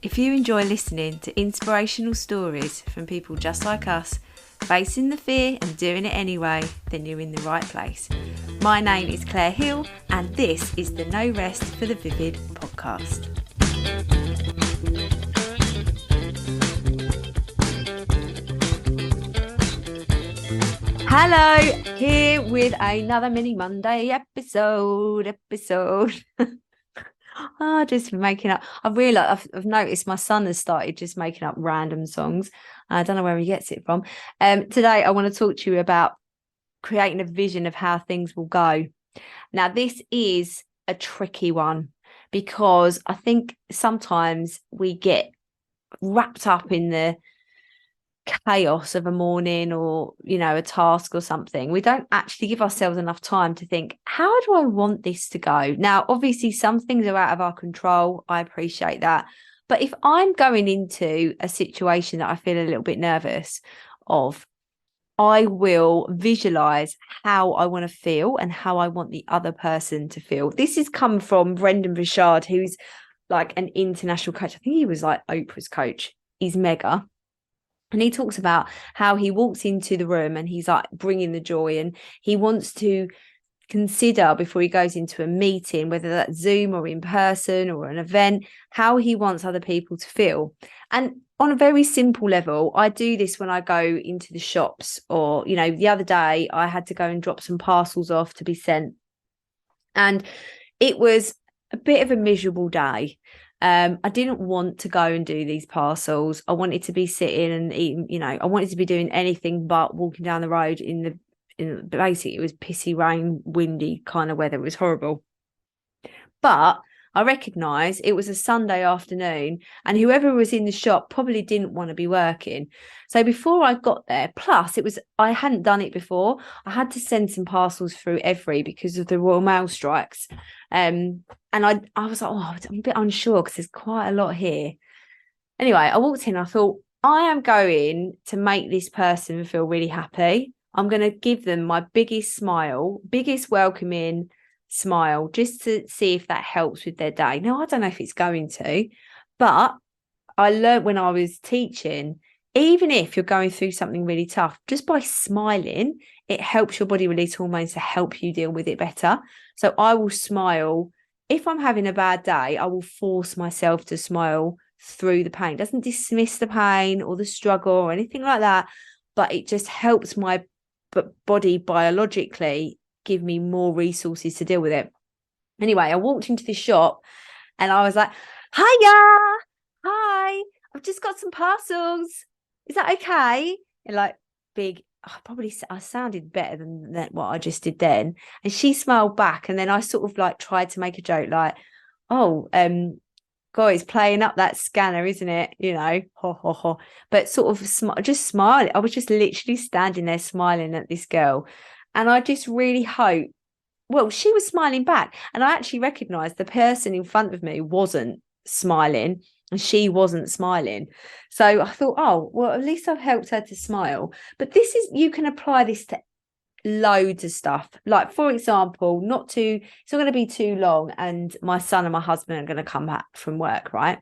If you enjoy listening to inspirational stories from people just like us, facing the fear and doing it anyway, then you're in the right place. My name is Claire Hill, and this is the No Rest for the Vivid podcast. Hello, Here with another mini Monday episode. Just making up. I've noticed my son has started just making up random songs. I don't know where he gets it from. Today I want to talk to you about creating a vision of how things will go. Now, this is a tricky one because I think sometimes we get wrapped up in the chaos of a morning or a task or something. We don't actually give ourselves enough time to think, how do I want this to go? Now, obviously some things are out of our control. I appreciate that. But if I'm going into a situation that I feel a little bit nervous of, I will visualize how I want to feel and how I want the other person to feel. This has come from Brendan Burchard, who's like an international coach. I think he was like Oprah's coach. He's mega. And he talks about how he walks into the room and he's like bringing the joy, and he wants to consider before he goes into a meeting, whether that's Zoom or in person or an event, how he wants other people to feel. And on a very simple level, I do this when I go into the shops, or, the other day I had to go and drop some parcels off to be sent. And it was a bit of a miserable day. I didn't want to go and do these parcels. I wanted to be sitting and eating, I wanted to be doing anything but walking down the road basically it was pissy rain, windy kind of weather. It was horrible. But I recognised it was a Sunday afternoon and whoever was in the shop probably didn't want to be working. So before I got there, plus I hadn't done it before. I had to send some parcels through because of the Royal Mail strikes. And I was like, I'm a bit unsure because there's quite a lot here. Anyway, I walked in, I thought, I am going to make this person feel really happy. I'm going to give them my biggest smile, biggest welcoming smile, just to see if that helps with their day. Now, I don't know if it's going to, but I learned when I was teaching, even if you're going through something really tough, just by smiling, it helps your body release hormones to help you deal with it better. So I will smile. If I'm having a bad day, I will force myself to smile through the pain. It doesn't dismiss the pain or the struggle or anything like that, but it just helps my body biologically give me more resources to deal with it. Anyway, I walked into the shop and I was like, hi, I've just got some parcels. Is that okay? And like big, I sounded better than what I just did then. And she smiled back, and then I sort of like tried to make a joke like, God, it's playing up that scanner, isn't it? Ho, ho, ho. But sort of just smiling. I was just literally standing there smiling at this girl. And I just really hope, she was smiling back. And I actually recognised the person in front of me wasn't smiling and she wasn't smiling. So I thought, at least I've helped her to smile. But you can apply this to loads of stuff. Like, for example, it's not going to be too long and my son and my husband are going to come back from work, right?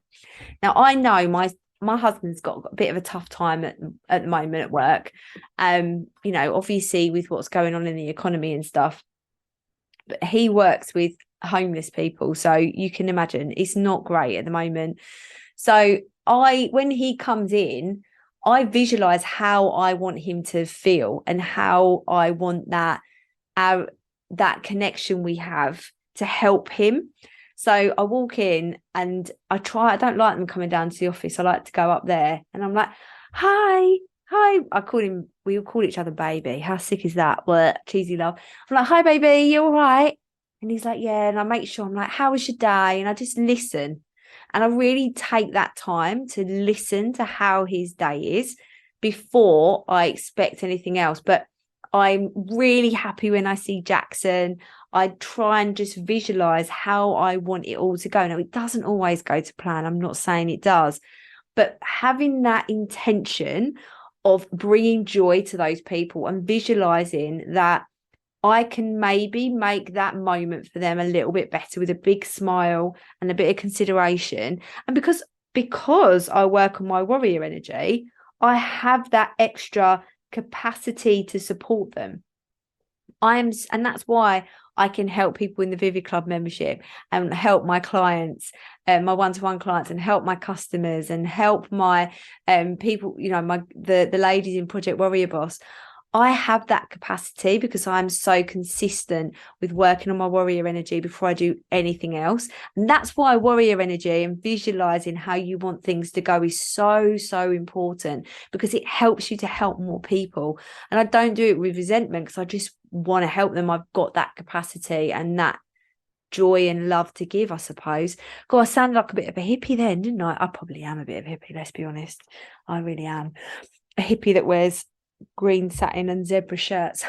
Now, I know my husband's got a bit of a tough time at the moment at work. Obviously with what's going on in the economy and stuff, but he works with homeless people. So you can imagine it's not great at the moment. So when he comes in, I visualize how I want him to feel and how I want that connection we have to help him. So I walk in and I don't like them coming down to the office. I like to go up there and I'm like, hi. We all call each other baby. How sick is that? Well, cheesy love. I'm like, hi, baby, you all right? And he's like, yeah. And I make sure I'm like, how was your day? And I just listen. And I really take that time to listen to how his day is before I expect anything else. But I'm really happy when I see Jackson. I try and just visualize how I want it all to go. Now, it doesn't always go to plan. I'm not saying it does. But having that intention of bringing joy to those people and visualizing that I can maybe make that moment for them a little bit better with a big smile and a bit of consideration. And because because I work on my warrior energy, I have that extra capacity to support them. And that's why I can help people in the Vivid Club membership and help my clients, my one-to-one clients, and help my customers and help my people, the ladies in Project Warrior Boss. I have that capacity because I'm so consistent with working on my warrior energy before I do anything else. And that's why warrior energy and visualizing how you want things to go is so, so important, because it helps you to help more people. And I don't do it with resentment because I just want to help them. I've got that capacity and that joy and love to give, I suppose. God, I sounded like a bit of a hippie then, didn't I? I probably am a bit of a hippie, let's be honest. I really am. A hippie that wears green satin and zebra shirts.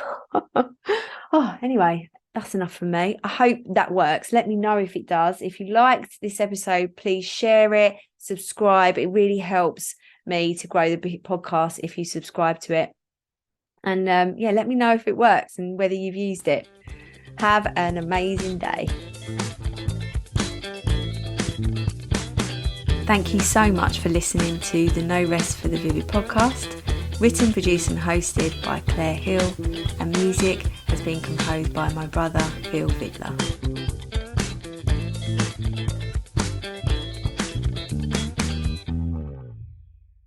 Anyway, that's enough from me. I hope that works. Let me know if it does. If you liked this episode, please share it, subscribe. It really helps me to grow the podcast if you subscribe to it. And let me know if it works and whether you've used it. Have an amazing day. Thank you so much for listening to the No Rest for the Vivid podcast. Written, produced and hosted by Claire Hill, and music has been composed by my brother, Phil Vidler.